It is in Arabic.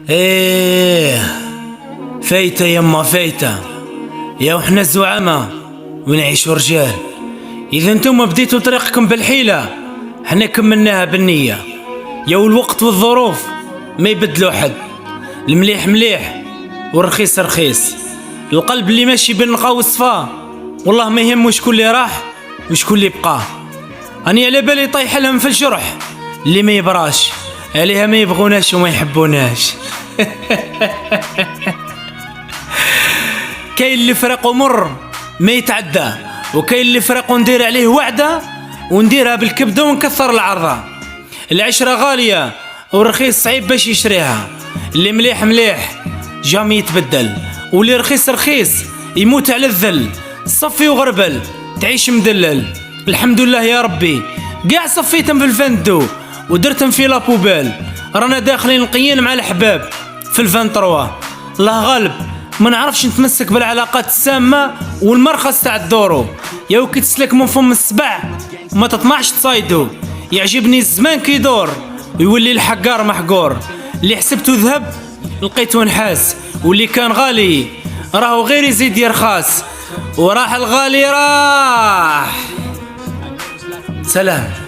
ايه، فايتة يما فايتة يا وحنا الزعماء ونعيشوا رجال. اذا انتم بديتوا طريقكم بالحيلة حنا كملناها بالنية. يا الوقت والظروف ما يبدلوا حد، المليح مليح والرخيص رخيص. القلب اللي ماشي بين النقاء والصفا والله ما يهم شكون اللي راح وشكون اللي بقاه. اني على بالي طيح لهم في الجرح اللي ما يبراش عليها، ما يبغوناش وما يحبوناش. كاين اللي فرق مر ما يتعدى، وكاين اللي فرق وندير عليه وعده ونديرها بالكبده ونكثر العرضه. العشره غاليه والرخيص صعيب باش يشريها. اللي مليح مليح جامي يتبدل، واللي رخيص رخيص يموت على الذل. صفي وغربل تعيش مدلل. الحمد لله يا ربي قاع صفيتهم في الفندو ودرتهم في لابوبال. رانا داخلين نقيين مع الحباب في الفانتروا. الله غالب ما نعرفش نتمسك بالعلاقات السامة والمرخص تاع الدورو. يا وكي تسلك من فم السبع ما تطمعش تصايدو. يعجبني الزمان كيدور ويولي الحقار محقور. اللي حسبته ذهب لقيته نحاس، واللي كان غالي راهو غير يزيد يرخاص. وراح الغالي راح. سلام.